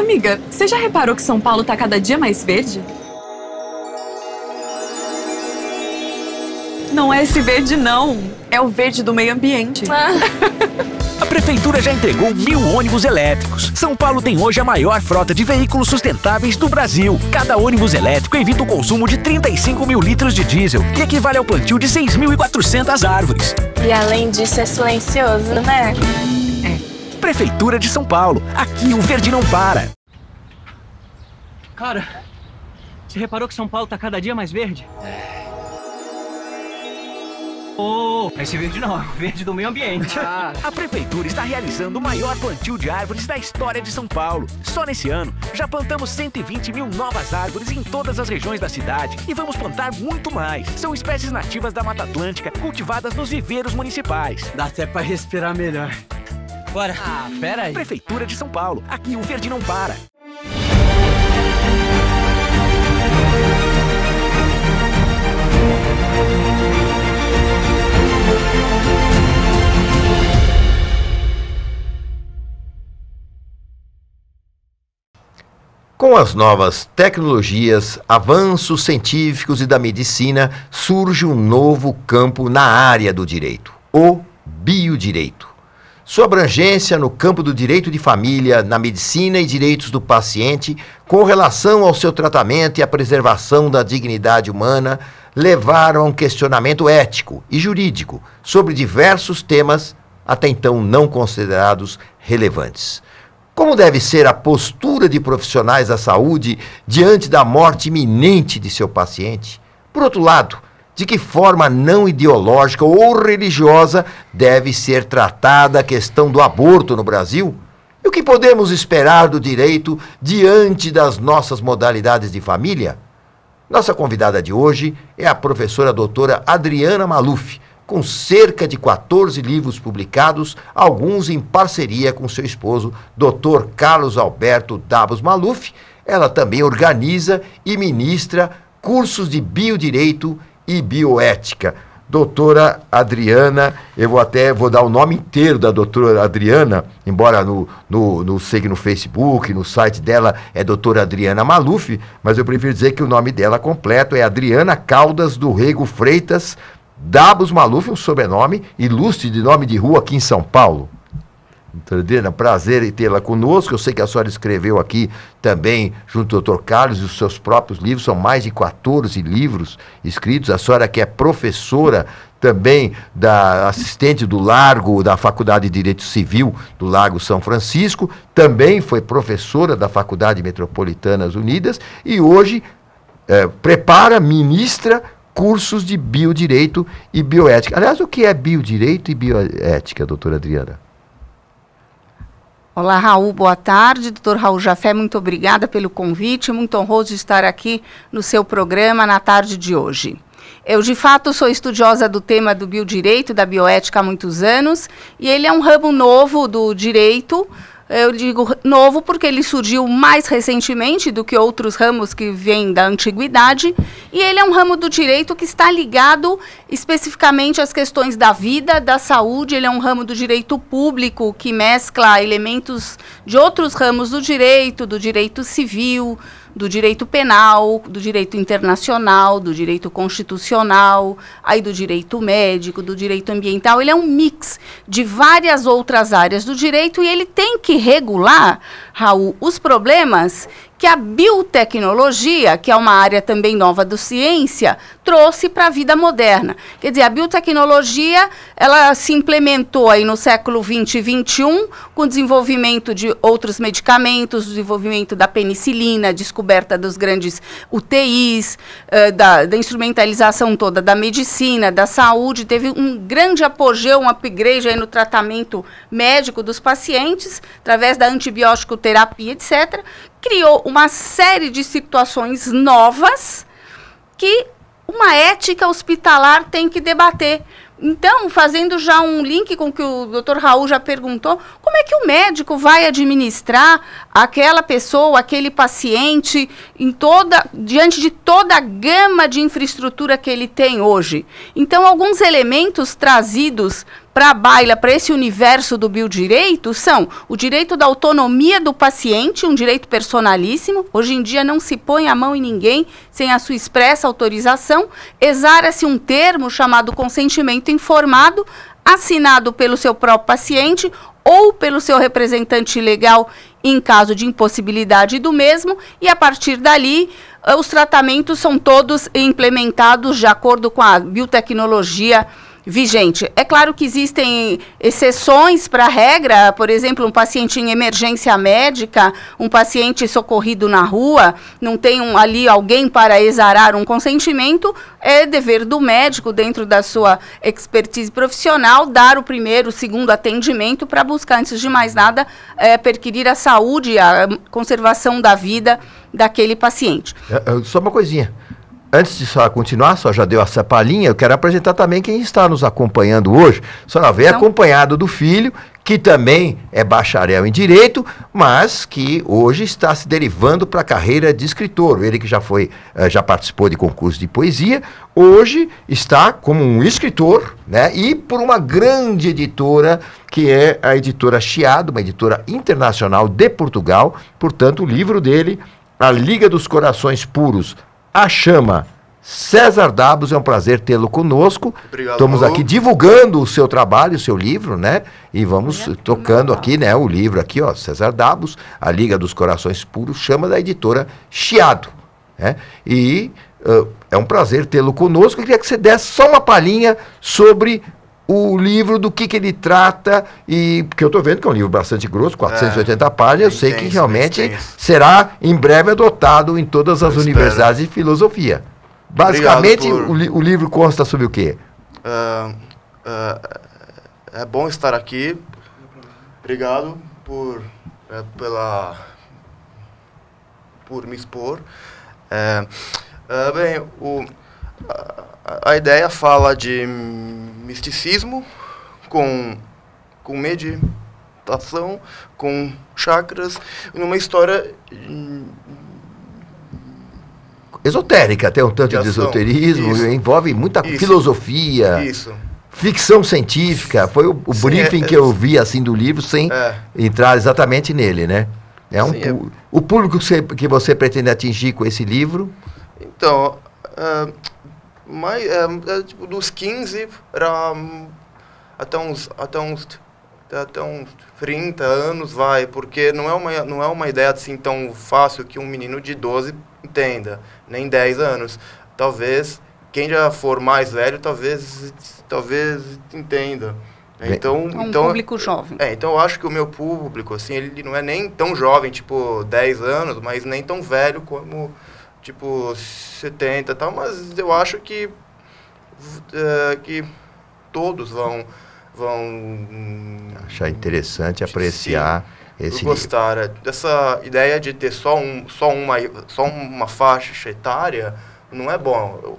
Amiga, você já reparou que São Paulo tá cada dia mais verde? Não é esse verde, não. É o verde do meio ambiente. A Prefeitura já entregou 1.000 ônibus elétricos. São Paulo tem hoje a maior frota de veículos sustentáveis do Brasil. Cada ônibus elétrico evita o consumo de 35 mil litros de diesel, que equivale ao plantio de 6.400 árvores. E além disso é silencioso, né? Prefeitura de São Paulo. Aqui o verde não para. Cara, você reparou que São Paulo tá cada dia mais verde? Oh, esse verde não, é o verde do meio ambiente. A Prefeitura está realizando o maior plantio de árvores da história de São Paulo. Só nesse ano, já plantamos 120 mil novas árvores em todas as regiões da cidade. E vamos plantar muito mais. São espécies nativas da Mata Atlântica, cultivadas nos viveiros municipais. Dá até pra respirar melhor. Bora. Pera aí. Prefeitura de São Paulo. Aqui o verde não para. Com as novas tecnologias, avanços científicos e da medicina, surge um novo campo na área do direito, o biodireito. Sua abrangência no campo do direito de família, na medicina e direitos do paciente, com relação ao seu tratamento e à preservação da dignidade humana, levaram a um questionamento ético e jurídico sobre diversos temas até então não considerados relevantes. Como deve ser a postura de profissionais da saúde diante da morte iminente de seu paciente? Por outro lado, de que forma não ideológica ou religiosa deve ser tratada a questão do aborto no Brasil? E o que podemos esperar do direito diante das nossas modalidades de família? Nossa convidada de hoje é a professora doutora Adriana Maluf, com cerca de 14 livros publicados, alguns em parceria com seu esposo, Dr. Carlos Alberto Dabos Maluf. Ela também organiza e ministra cursos de biodireito e bioética. Doutora Adriana, eu vou dar o nome inteiro da doutora Adriana, embora no Facebook, no site dela é doutora Adriana Maluf, mas eu prefiro dizer que o nome dela completo é Adriana Caldas do Rego Freitas Dabos Maluf, um sobrenome ilustre de nome de rua aqui em São Paulo. Doutora Adriana, prazer em tê-la conosco. Eu sei que a senhora escreveu aqui também, junto ao Dr. Carlos, os seus próprios livros, são mais de 14 livros escritos. A senhora que é professora também, assistente do Largo, da Faculdade de Direito Civil do Largo São Francisco, também foi professora da Faculdade Metropolitanas Unidas e hoje ministra cursos de biodireito e bioética. Aliás, o que é biodireito e bioética, doutora Adriana? Olá, Raul, boa tarde. Doutor Raul Jafé, muito obrigada pelo convite. Muito honroso de estar aqui no seu programa na tarde de hoje. Eu, de fato, sou estudiosa do tema do biodireito, da bioética há muitos anos, e ele é um ramo novo do direito. Eu digo novo porque ele surgiu mais recentemente do que outros ramos que vêm da antiguidade, e ele é um ramo do direito que está ligado especificamente às questões da vida, da saúde. Ele é um ramo do direito público que mescla elementos de outros ramos do direito civil, do direito penal, do direito internacional, do direito constitucional, aí do direito médico, do direito ambiental. Ele é um mix de várias outras áreas do direito e ele tem que regular, Raul, os problemas que a biotecnologia, que é uma área também nova da ciência, trouxe para a vida moderna. Quer dizer, a biotecnologia, ela se implementou aí no século XX e XXI, com o desenvolvimento de outros medicamentos, o desenvolvimento da penicilina, a descoberta dos grandes UTIs, da instrumentalização toda da medicina, da saúde. Teve um grande apogeu, um upgrade aí no tratamento médico dos pacientes, através da antibiótico terapia, etc., criou uma série de situações novas que uma ética hospitalar tem que debater. Então, fazendo já um link com o que o Dr. Raul já perguntou, como é que o médico vai administrar aquela pessoa, aquele paciente, diante de toda a gama de infraestrutura que ele tem hoje. Então, alguns elementos trazidos para a baila, para esse universo do biodireito, são o direito da autonomia do paciente, um direito personalíssimo. Hoje em dia não se põe a mão em ninguém sem a sua expressa autorização. Exara-se um termo chamado consentimento informado, assinado pelo seu próprio paciente ou pelo seu representante legal em caso de impossibilidade do mesmo, e a partir dali os tratamentos são todos implementados de acordo com a biotecnologia vigente. É claro que existem exceções para a regra, por exemplo, um paciente em emergência médica, um paciente socorrido na rua, não tem ali alguém para exarar um consentimento, é dever do médico, dentro da sua expertise profissional, dar o primeiro, o segundo atendimento para buscar, antes de mais nada, perquirir a saúde, a conservação da vida daquele paciente. Só uma coisinha. Antes de só continuar, só já deu essa palhinha, eu quero apresentar também quem está nos acompanhando hoje. Só vem acompanhado do filho, que também é bacharel em Direito, mas que hoje está se derivando para a carreira de escritor. Ele que já participou de concurso de poesia, hoje está como um escritor, né? E por uma grande editora, que é a editora Chiado, uma editora internacional de Portugal. Portanto, o livro dele, A Liga dos Corações Puros, A Chama. César Dabos, é um prazer tê-lo conosco. Obrigado. Estamos aqui divulgando o seu trabalho, o seu livro, né? E vamos tocando aqui, né? O livro aqui, ó, César Dabos, A Liga dos Corações Puros, Chama, da editora Chiado, né? E é um prazer tê-lo conosco. Eu queria que você desse só uma palhinha sobre o livro, do que ele trata, e porque eu estou vendo que é um livro bastante grosso, 480 páginas, eu sei que realmente será em breve adotado em todas as universidades de filosofia. Basicamente, o livro consta sobre o quê? É bom estar aqui. Obrigado por me expor. Bem, a ideia fala de misticismo com meditação, com chakras, numa história esotérica, até um tanto de esoterismo, envolve muita filosofia, ficção científica. Foi o briefing que eu vi assim do livro, sem entrar exatamente nele, né? O público que você pretende atingir com esse livro? Então, tipo, dos 15 até uns 30 anos vai, porque não é uma ideia assim tão fácil que um menino de 12 entenda, nem 10 anos. Talvez quem já for mais velho, talvez entenda. Então, um público jovem. Então eu acho que o meu público, assim, ele não é nem tão jovem, tipo 10 anos, mas nem tão velho como tipo 70 e tal, mas eu acho que todos vão achar interessante, apreciar esse gostar livro. Dessa ideia de ter só uma faixa etária não é bom.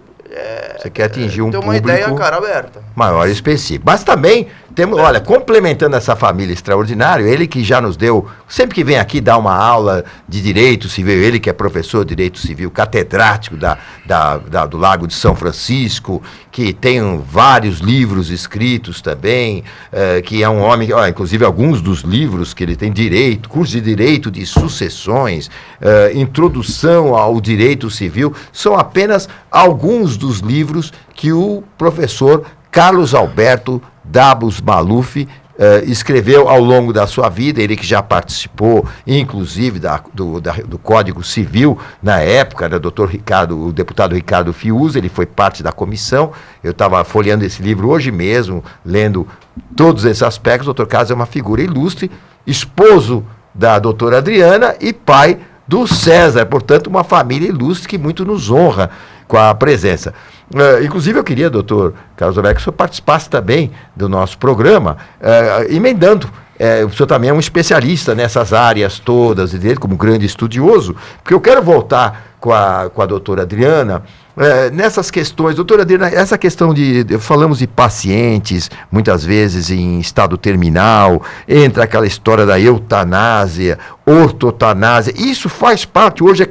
Você quer atingir um público uma ideia cara aberta, maior e específico. Mas também temos, olha, complementando essa família extraordinária, ele que já nos deu, sempre que vem aqui dar uma aula de direito civil, ele que é professor de direito civil, catedrático do Lago de São Francisco, que tem vários livros escritos também, que é um homem, inclusive alguns dos livros que ele tem, curso de direito de sucessões, introdução ao direito civil, são apenas alguns dos livros que o professor Carlos Alberto Dabos Maluf escreveu ao longo da sua vida. Ele que já participou, inclusive, do Código Civil, na época, era o deputado Ricardo Fiuza, ele foi parte da comissão. Eu estava folheando esse livro hoje mesmo, lendo todos esses aspectos. O doutor Carlos é uma figura ilustre, esposo da doutora Adriana e pai do César, portanto, uma família ilustre que muito nos honra com a presença. Inclusive, eu queria, doutor Carlos Alberto, que o senhor participasse também do nosso programa, emendando. O senhor também é um especialista nessas áreas todas, e dele como grande estudioso, porque eu quero voltar com a doutora Adriana nessas questões, doutora Adriana, essa questão falamos de pacientes, muitas vezes em estado terminal, entra aquela história da eutanásia, ortotanásia, isso faz parte, hoje é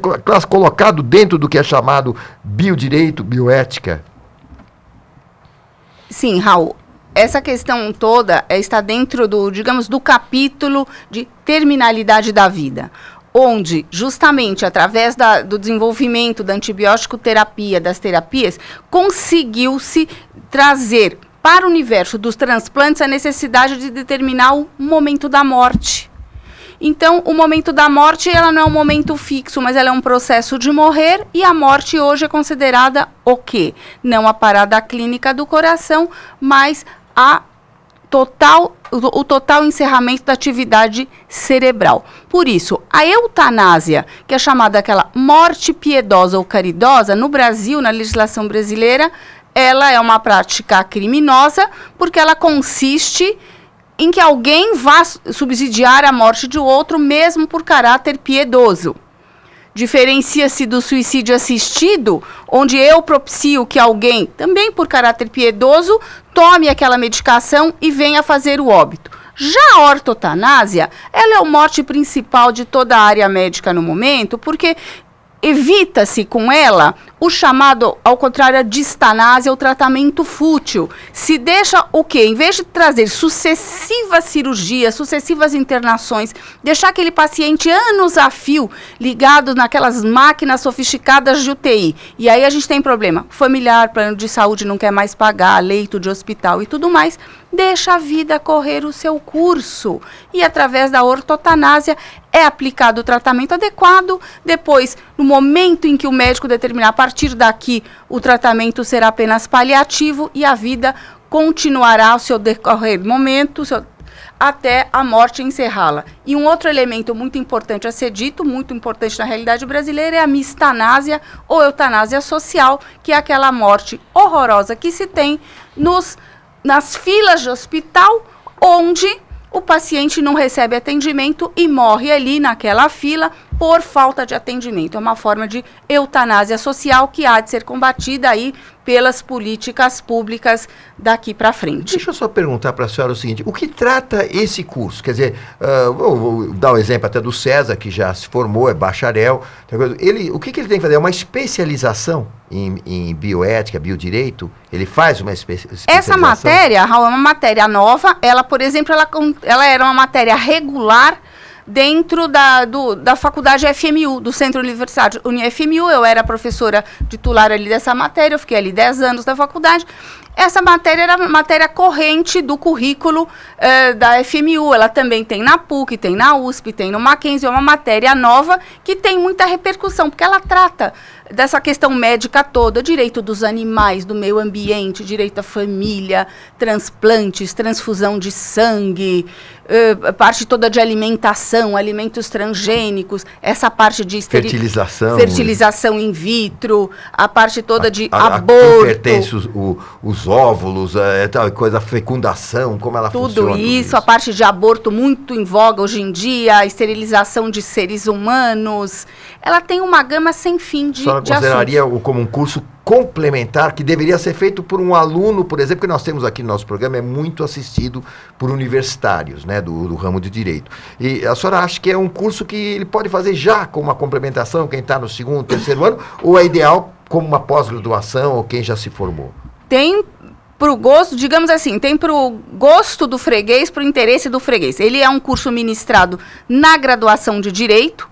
colocado dentro do que é chamado biodireito, bioética? Sim, Raul. Essa questão toda está dentro do capítulo de terminalidade da vida, onde, justamente, através do desenvolvimento da antibiótico terapia, das terapias, conseguiu-se trazer para o universo dos transplantes a necessidade de determinar o momento da morte. Então, o momento da morte, ela não é um momento fixo, mas ela é um processo de morrer, e a morte hoje é considerada o quê? Não a parada clínica do coração, mas o total encerramento da atividade cerebral. Por isso, a eutanásia, que é chamada aquela morte piedosa ou caridosa, no Brasil, na legislação brasileira, ela é uma prática criminosa, porque ela consiste em que alguém vá subsidiar a morte de outro, mesmo por caráter piedoso. Diferencia-se do suicídio assistido, onde eu propicio que alguém, também por caráter piedoso, tome aquela medicação e venha fazer o óbito. Já a ortotanásia, ela é a morte principal de toda a área médica no momento, porque evita-se com ela o chamado, ao contrário, a distanásia, o tratamento fútil. Se deixa o quê? Em vez de trazer sucessivas cirurgias, sucessivas internações, deixar aquele paciente anos a fio ligado naquelas máquinas sofisticadas de UTI. E aí a gente tem problema familiar, plano de saúde não quer mais pagar, leito de hospital e tudo mais. Deixa a vida correr o seu curso. E através da ortotanásia é aplicado o tratamento adequado. Depois, no momento em que o médico determinar, a partir daqui, o tratamento será apenas paliativo e a vida continuará ao seu decorrer momento, até a morte encerrá-la. E um outro elemento muito importante a ser dito, muito importante na realidade brasileira, é a mistanásia ou eutanásia social, que é aquela morte horrorosa que se tem nas filas de hospital, onde o paciente não recebe atendimento e morre ali naquela fila por falta de atendimento. É uma forma de eutanásia social que há de ser combatida aí pelas políticas públicas daqui para frente. Deixa eu só perguntar para a senhora o seguinte, o que trata esse curso? Quer dizer, vou dar um exemplo até do César, que já se formou, é bacharel. O que ele tem que fazer? É uma especialização em bioética, biodireito? Ele faz uma especialização? Essa matéria, Raul, é uma matéria nova. Ela, por exemplo, ela era uma matéria regular dentro da faculdade FMU, do Centro Universitário UniFMU. Eu era professora titular ali dessa matéria, eu fiquei ali 10 anos na faculdade. Essa matéria era matéria corrente do currículo da FMU. Ela também tem na PUC, tem na USP, tem no Mackenzie. É uma matéria nova que tem muita repercussão, porque ela trata dessa questão médica toda, direito dos animais, do meio ambiente, direito à família, transplantes, transfusão de sangue, parte toda de alimentação, alimentos transgênicos, essa parte de fertilização in vitro, a parte toda de aborto. Pertence os óvulos, tal coisa, a fecundação, como ela funciona. Tudo isso, a parte de aborto muito em voga hoje em dia, a esterilização de seres humanos. Ela tem uma gama sem fim de assuntos. Consideraria como um curso complementar que deveria ser feito por um aluno, por exemplo, que nós temos aqui no nosso programa, é muito assistido por universitários, né, do ramo de direito. E a senhora acha que é um curso que ele pode fazer já com uma complementação, quem está no segundo, terceiro ano, ou é ideal como uma pós-graduação ou quem já se formou? Tem para o gosto, digamos assim, tem para o gosto do freguês, para o interesse do freguês. Ele é um curso ministrado na graduação de Direito,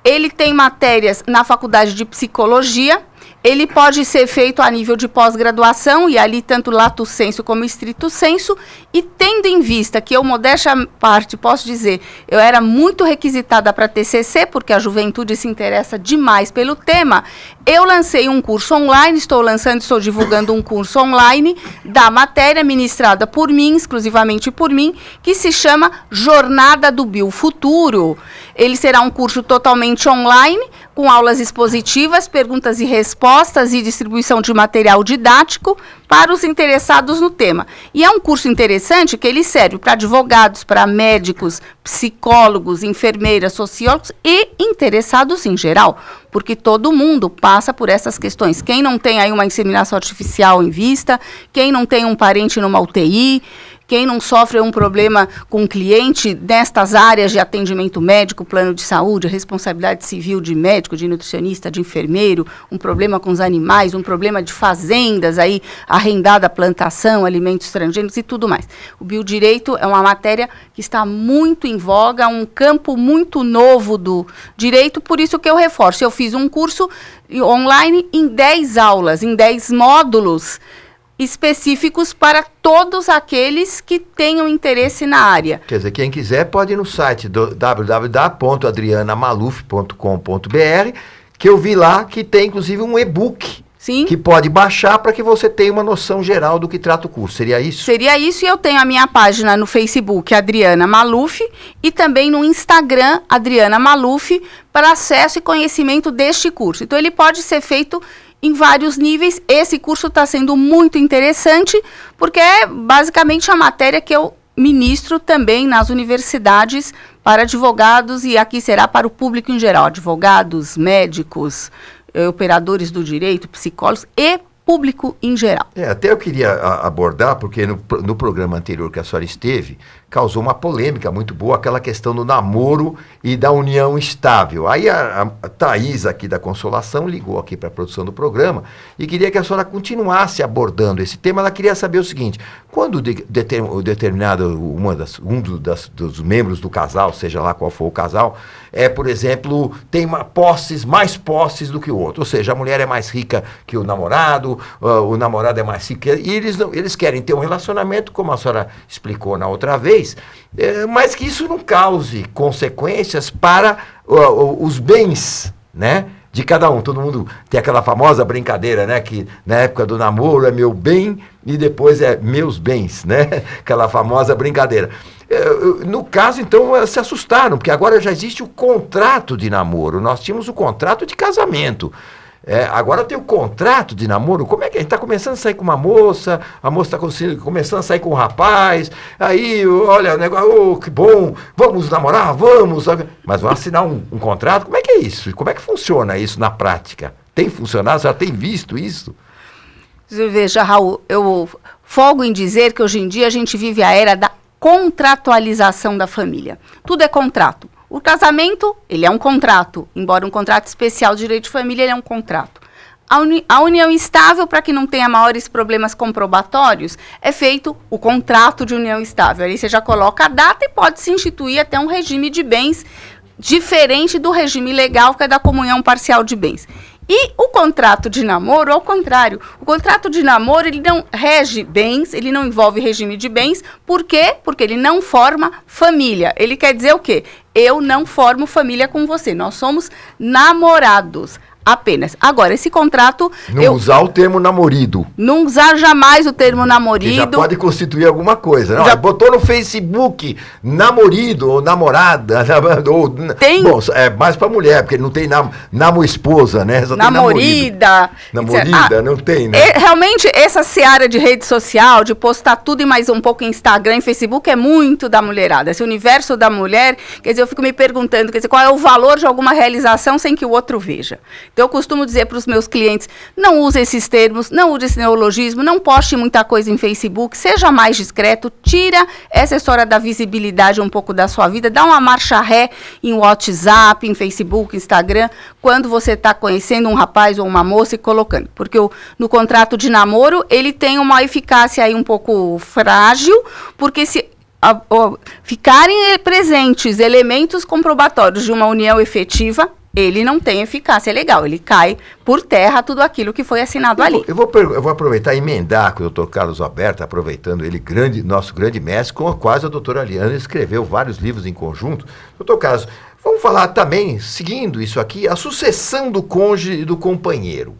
ele tem matérias na faculdade de Psicologia, ele pode ser feito a nível de pós-graduação, e ali tanto lato sensu como estrito sensu, e tendo em vista que eu, modéstia à parte, posso dizer, eu era muito requisitada para TCC, porque a juventude se interessa demais pelo tema, eu lancei um curso online, estou divulgando um curso online da matéria ministrada por mim, exclusivamente por mim, que se chama Jornada do Biofuturo. Ele será um curso totalmente online, com aulas expositivas, perguntas e respostas e distribuição de material didático para os interessados no tema. E é um curso interessante que ele serve para advogados, para médicos, psicólogos, enfermeiras, sociólogos e interessados em geral, porque todo mundo passa por essas questões. Quem não tem aí uma inseminação artificial em vista, quem não tem um parente numa UTI, quem não sofre um problema com um cliente nestas áreas de atendimento médico, plano de saúde, responsabilidade civil de médico, de nutricionista, de enfermeiro, um problema com os animais, um problema de fazendas, aí arrendada plantação, alimentos transgênicos e tudo mais. O biodireito é uma matéria que está muito em voga, um campo muito novo do direito, por isso que eu reforço. Eu fiz um curso online em 10 aulas, em 10 módulos, específicos para todos aqueles que tenham interesse na área. Quer dizer, quem quiser pode ir no site www.adrianamaluf.com.br, que eu vi lá que tem inclusive um e-book. Sim. Que pode baixar para que você tenha uma noção geral do que trata o curso. Seria isso? Seria isso, e eu tenho a minha página no Facebook, Adriana Maluf, e também no Instagram, Adriana Maluf, para acesso e conhecimento deste curso. Então, ele pode ser feito em vários níveis. Esse curso está sendo muito interessante, porque é basicamente a matéria que eu ministro também nas universidades para advogados, e aqui será para o público em geral, advogados, médicos, operadores do direito, psicólogos e público em geral. Até eu queria abordar, porque no programa anterior que a senhora esteve, causou uma polêmica muito boa, aquela questão do namoro e da união estável. Aí a Thaís aqui da Consolação ligou aqui para a produção do programa e queria que a senhora continuasse abordando esse tema. Ela queria saber o seguinte: quando dos membros do casal, seja lá qual for o casal, por exemplo, tem mais posses do que o outro, ou seja, a mulher é mais rica que o namorado é mais rico, e eles querem ter um relacionamento, como a senhora explicou na outra vez, mas que isso não cause consequências para os bens, né, de cada um. Todo mundo tem aquela famosa brincadeira, né, que na época do namoro é meu bem e depois é meus bens, né, aquela famosa brincadeira. No caso, então, se assustaram, porque agora já existe o contrato de namoro. Nós tínhamos o contrato de casamento. Agora tem o contrato de namoro. Como é que a gente está começando a sair com uma moça, a moça está começando a sair com um rapaz, aí, olha, o negócio, que bom, vamos namorar, vamos, mas vamos assinar um contrato? Como é que é isso? Como é que funciona isso na prática? Tem funcionado? Você já tem visto isso? Veja, Raul, eu folgo em dizer que hoje em dia a gente vive a era da contratualização da família. Tudo é contrato. O casamento, ele é um contrato, embora um contrato especial de direito de família, ele é um contrato. A união estável, para que não tenha maiores problemas comprobatórios, é feito o contrato de união estável. Aí você já coloca a data e pode se instituir até um regime de bens diferente do regime legal, que é da comunhão parcial de bens. E o contrato de namoro, ao contrário, o contrato de namoro, ele não rege bens, ele não envolve regime de bens. Por quê? Porque ele não forma família. Ele quer dizer o quê? Eu não formo família com você, nós somos namorados apenas. Agora, esse contrato... Não usar o termo namorido. Não usar jamais o termo namorido. Que já pode constituir alguma coisa. Não, já botou no Facebook namorido ou namorada. Tem... Bom, é mais para mulher, porque não tem namo-esposa, né? Só namorida. Namorida, não tem, né? Realmente, essa seara de rede social, de postar tudo e mais um pouco em Instagram e Facebook, é muito da mulherada. Esse universo da mulher, quer dizer, eu fico me perguntando, quer dizer, qual é o valor de alguma realização sem que o outro veja. Então, eu costumo dizer para os meus clientes, não use esses termos, não use esse neologismo, não poste muita coisa em Facebook, seja mais discreto, tira essa história da visibilidade um pouco da sua vida, dá uma marcha ré em WhatsApp, em Facebook, Instagram, quando você está conhecendo um rapaz ou uma moça e colocando. Porque no contrato de namoro, ele tem uma eficácia aí um pouco frágil, porque se... ficarem presentes elementos comprobatórios de uma união efetiva, ele não tem eficácia legal, ele cai por terra tudo aquilo que foi assinado ali. Eu vou aproveitar e emendar com o doutor Carlos Alberto, aproveitando ele, nosso grande mestre, com a qual a doutora Aliana escreveu vários livros em conjunto. Doutor Carlos, vamos falar também, seguindo isso aqui, a sucessão do cônjuge e do companheiro.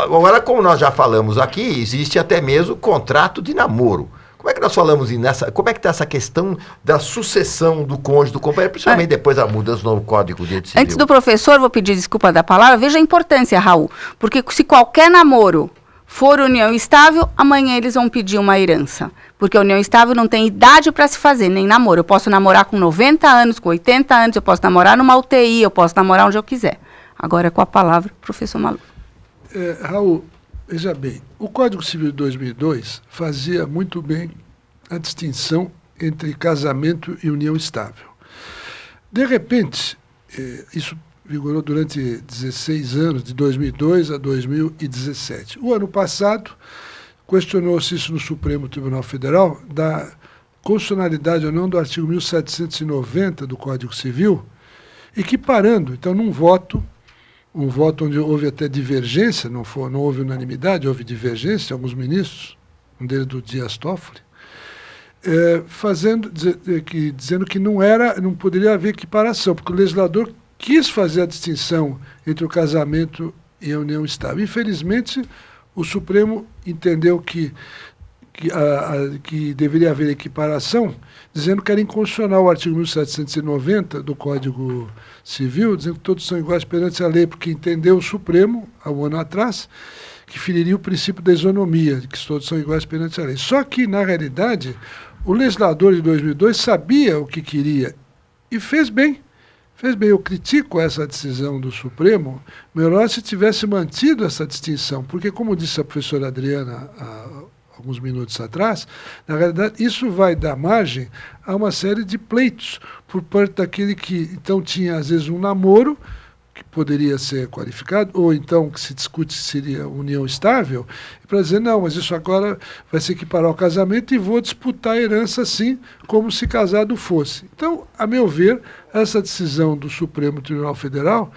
Agora, como nós já falamos aqui, existe até mesmo contrato de namoro. Como é que nós falamos como é que está essa questão da sucessão do cônjuge, do companheiro, principalmente depois da mudança do novo Código de Direito Civil? Antes do professor, vou pedir desculpa da palavra, veja a importância, Raul, porque se qualquer namoro for união estável, amanhã eles vão pedir uma herança, porque a união estável não tem idade para se fazer, nem namoro. Eu posso namorar com 90 anos, com 80 anos, eu posso namorar numa UTI, eu posso namorar onde eu quiser. Agora é com a palavra, professor Maluf. Raul, veja bem, o Código Civil de 2002 fazia muito bem a distinção entre casamento e união estável. De repente, isso vigorou durante 16 anos, de 2002 a 2017. O ano passado, questionou-se isso no Supremo Tribunal Federal, da constitucionalidade ou não do artigo 1790 do Código Civil, equiparando, então, num voto, um voto onde houve até divergência, não houve unanimidade, houve divergência de alguns ministros, um deles do Dias Toffoli, dizendo que não poderia haver equiparação, porque o legislador quis fazer a distinção entre o casamento e a união estável. Infelizmente, o Supremo entendeu que deveria haver equiparação, dizendo que era inconstitucional o artigo 1790 do Código Civil, dizendo que todos são iguais perante a lei, porque entendeu o Supremo, há um ano atrás, que feriria o princípio da isonomia, de que todos são iguais perante a lei. Só que, na realidade, o legislador de 2002 sabia o que queria e fez bem. Fez bem, eu critico essa decisão do Supremo, melhor se tivesse mantido essa distinção, porque, como disse a professora Adriana alguns minutos atrás, na realidade isso vai dar margem a uma série de pleitos por parte daquele que então tinha às vezes um namoro que poderia ser qualificado, ou então que se discute se seria união estável, para dizer, não, mas isso agora vai se equiparar ao casamento e vou disputar a herança assim, como se casado fosse. Então, a meu ver, essa decisão do Supremo Tribunal Federal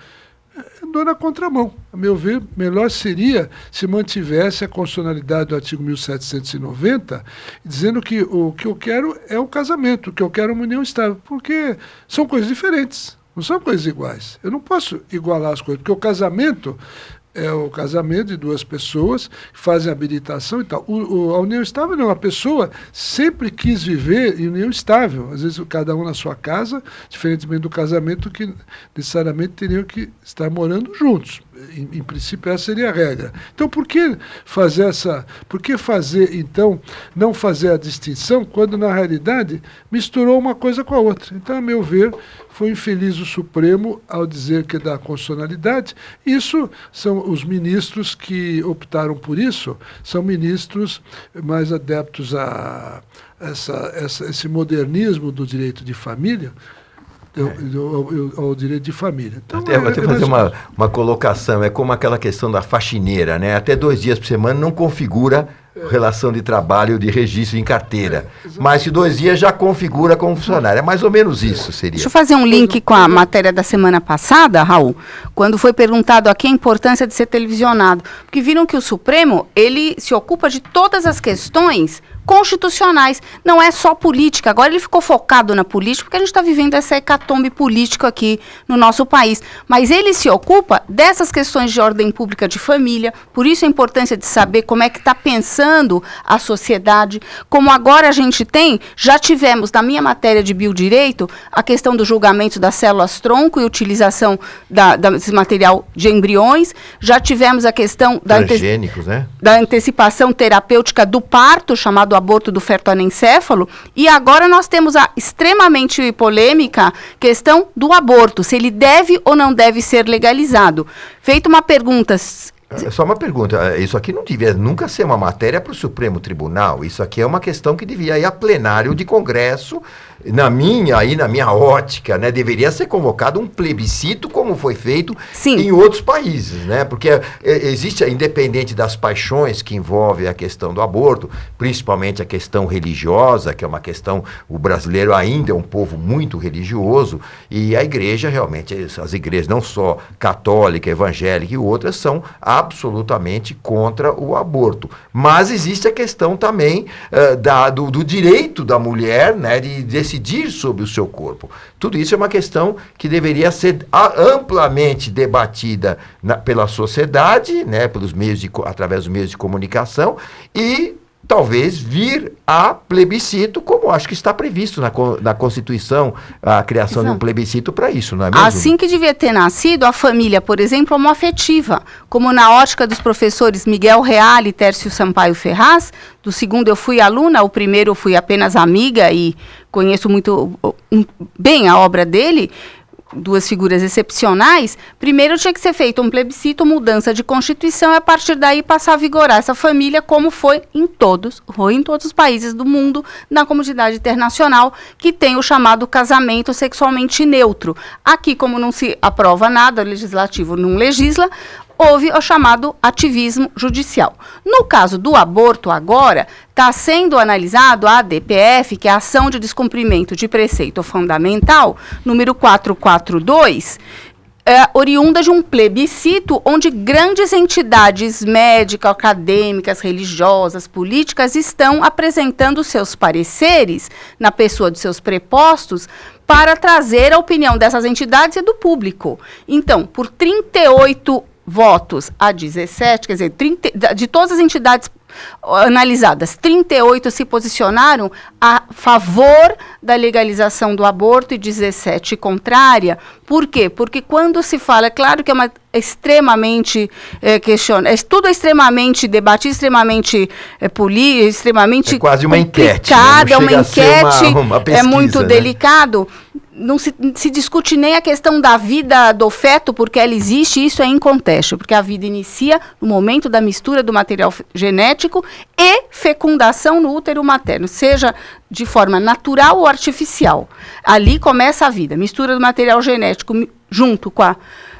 andou na contramão. A meu ver, melhor seria se mantivesse a constitucionalidade do artigo 1790, dizendo que o que eu quero é o casamento, o que eu quero é uma união estável, porque são coisas diferentes, não são coisas iguais. Eu não posso igualar as coisas, porque o casamento é o casamento de duas pessoas que fazem habilitação e tal. A união estável não, a pessoa sempre quis viver em união estável, às vezes cada um na sua casa, diferentemente do casamento que necessariamente teriam que estar morando juntos. Em princípio, essa seria a regra. Então, por que fazer, então, não fazer a distinção, quando, na realidade, misturou uma coisa com a outra? Então, a meu ver, foi infeliz o Supremo ao dizer que da constitucionalidade. Isso são os ministros que optaram por isso, são ministros mais adeptos a esse modernismo do direito de família, ao direito de família. Então, até fazer uma colocação, é como aquela questão da faxineira, né? Até 2 dias por semana não configura relação de trabalho de registro em carteira, mas que 2 dias já configura como funcionário. É mais ou menos isso, seria. Deixa eu fazer um link com a matéria da semana passada, Raul, quando foi perguntado aqui a importância de ser televisionado, porque viram que o Supremo, ele se ocupa de todas as questões constitucionais, não é só política. Agora ele ficou focado na política, porque a gente está vivendo essa hecatombe política aqui no nosso país. Mas ele se ocupa dessas questões de ordem pública de família, por isso a importância de saber como é que está pensando a sociedade, como agora a gente já tivemos na minha matéria de biodireito, a questão do julgamento das células-tronco e utilização desse material de embriões, já tivemos a questão transgênicos, né? Da antecipação terapêutica do parto, chamado aborto do feto anencéfalo, e agora nós temos a extremamente polêmica questão do aborto, se ele deve ou não deve ser legalizado. Feita uma pergunta... Só uma pergunta, isso aqui não devia nunca ser uma matéria para o Supremo Tribunal, isso aqui é uma questão que devia ir a plenário de Congresso, na minha ótica, né, deveria ser convocado um plebiscito como foi feito em outros países, né, porque existe, independente das paixões que envolvem a questão do aborto, principalmente a questão religiosa, que é uma questão, o brasileiro ainda é um povo muito religioso, e a igreja realmente, as igrejas não só católica, evangélica e outras são absolutamente contra o aborto, mas existe a questão também do direito da mulher, né, de decidir sobre o seu corpo. Tudo isso é uma questão que deveria ser amplamente debatida pela sociedade, né, através dos meios de comunicação e talvez vir a plebiscito, como acho que está previsto na Constituição, a criação de um plebiscito para isso, não é mesmo? Assim que devia ter nascido, a família, por exemplo, homoafetiva, como na ótica dos professores Miguel Reale e Tércio Sampaio Ferraz. Do segundo eu fui aluna, o primeiro eu fui apenas amiga e conheço muito bem a obra dele, duas figuras excepcionais. Primeiro tinha que ser feito um plebiscito, mudança de Constituição, e a partir daí passar a vigorar essa família, como foi em todos os países do mundo, na comunidade internacional, que tem o chamado casamento sexualmente neutro. Aqui, como não se aprova nada, o legislativo não legisla, houve o chamado ativismo judicial. No caso do aborto agora, está sendo analisado a ADPF, que é a Ação de Descumprimento de Preceito Fundamental, número 442, oriunda de um plebiscito onde grandes entidades médicas, acadêmicas, religiosas, políticas estão apresentando seus pareceres na pessoa dos seus prepostos para trazer a opinião dessas entidades e do público. Então, por 38 votos a 17, quer dizer, de todas as entidades analisadas, 38 se posicionaram a favor da legalização do aborto e 17 contrária. Por quê? Porque quando se fala, é claro que é uma extremamente tudo é extremamente debatido, extremamente extremamente é quase uma enquete, né? É uma enquete, uma pesquisa, é muito né? delicado. Não se discute nem a questão da vida do feto, porque ela existe, e isso é incontestável, porque a vida inicia no momento da mistura do material genético e fecundação no útero materno, seja de forma natural ou artificial. Ali começa a vida, mistura do material genético junto com a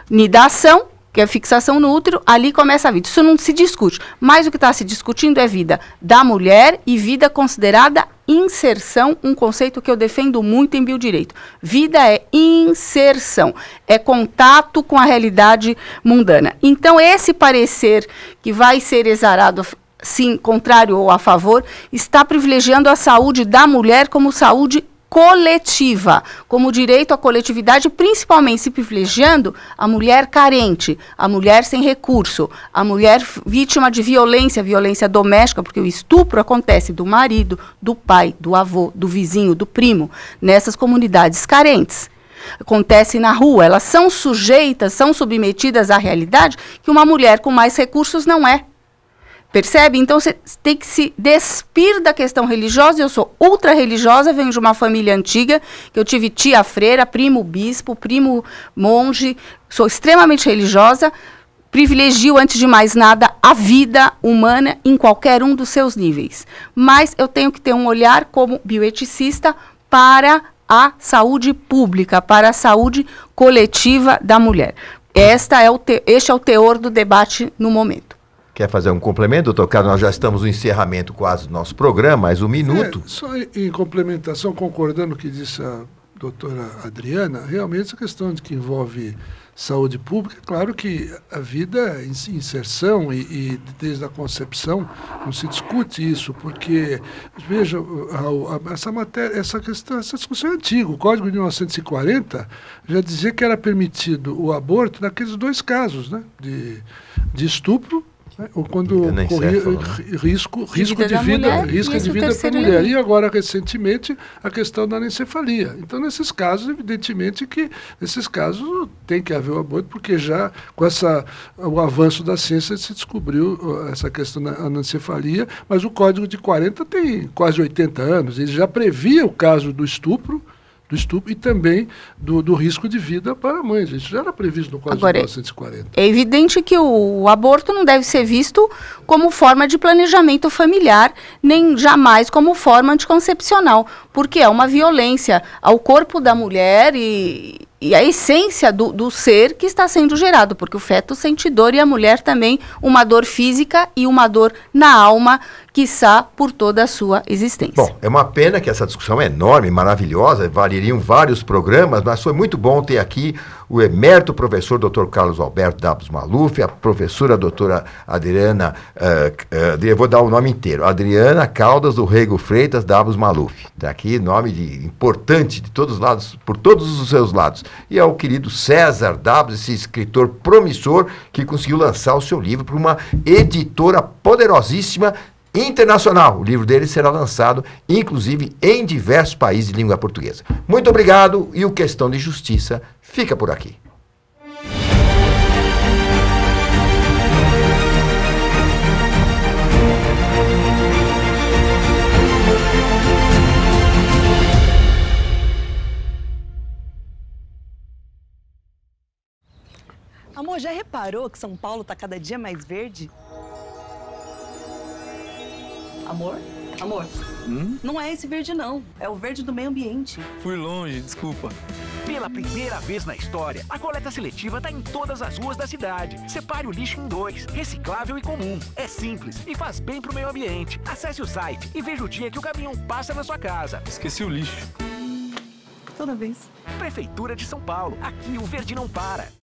nidação, que é a fixação no útero, ali começa a vida. Isso não se discute, mas o que está se discutindo é vida da mulher e vida considerada inserção, um conceito que eu defendo muito em biodireito. Vida é inserção, é contato com a realidade mundana. Então, esse parecer que vai ser exarado, sim, contrário ou a favor, está privilegiando a saúde da mulher como saúde coletiva, como direito à coletividade, principalmente se privilegiando a mulher carente, a mulher sem recurso, a mulher vítima de violência doméstica, porque o estupro acontece do marido, do pai, do avô, do vizinho, do primo, nessas comunidades carentes. Acontece na rua, elas são sujeitas, são submetidas à realidade que uma mulher com mais recursos não é. Percebe? Então, você tem que se despir da questão religiosa. Eu sou ultra-religiosa, venho de uma família antiga, que eu tive tia freira, primo bispo, primo monge, sou extremamente religiosa, privilegio, antes de mais nada, a vida humana em qualquer um dos seus níveis. Mas eu tenho que ter um olhar como bioeticista para a saúde pública, para a saúde coletiva da mulher. Este é o teor do debate no momento. Quer fazer um complemento, doutor Carlos? Nós já estamos no encerramento quase do nosso programa, mais um minuto. Só em complementação, concordando com o que disse a doutora Adriana, realmente essa questão de que envolve saúde pública, claro que a vida em inserção e desde a concepção não se discute isso, porque, veja, essa discussão é antiga. O Código de 1940 já dizia que era permitido o aborto naqueles dois casos, né, de estupro, ou quando corria risco de vida para a mulher. E agora, recentemente, a questão da anencefalia. Então, nesses casos, evidentemente que nesses casos tem que haver o aborto, porque já com o avanço da ciência se descobriu essa questão da anencefalia, mas o Código de 40 tem quase 80 anos. Ele já previa o caso do estupro e também do risco de vida para mães. Isso já era previsto no Código de 1940. É evidente que o aborto não deve ser visto como forma de planejamento familiar, nem jamais como forma anticoncepcional, porque é uma violência ao corpo da mulher e a essência do ser que está sendo gerado, porque o feto sente dor e a mulher também uma dor física e uma dor na alma, quiçá por toda a sua existência. Bom, é uma pena que essa discussão é enorme, maravilhosa, valeriam vários programas, mas foi muito bom ter aqui o emérito professor Dr. Carlos Alberto Dabos Maluf, a professora doutora Adriana, eu vou dar o nome inteiro, Adriana Caldas do Rego Freitas Dabos Maluf. Está aqui, nome importante de todos os lados, por todos os seus lados. E é o querido César Dabos, esse escritor promissor que conseguiu lançar o seu livro para uma editora poderosíssima internacional. O livro dele será lançado, inclusive, em diversos países de língua portuguesa. Muito obrigado e o Questão de Justiça fica por aqui. Amor, já reparou que São Paulo tá cada dia mais verde? Amor? Amor? Não é esse verde, não. É o verde do meio ambiente. Fui longe, desculpa. Pela primeira vez na história, a coleta seletiva está em todas as ruas da cidade. Separe o lixo em 2, reciclável e comum. É simples e faz bem pro meio ambiente. Acesse o site e veja o dia que o caminhão passa na sua casa. Esqueci o lixo. Toda vez. Prefeitura de São Paulo. Aqui o verde não para.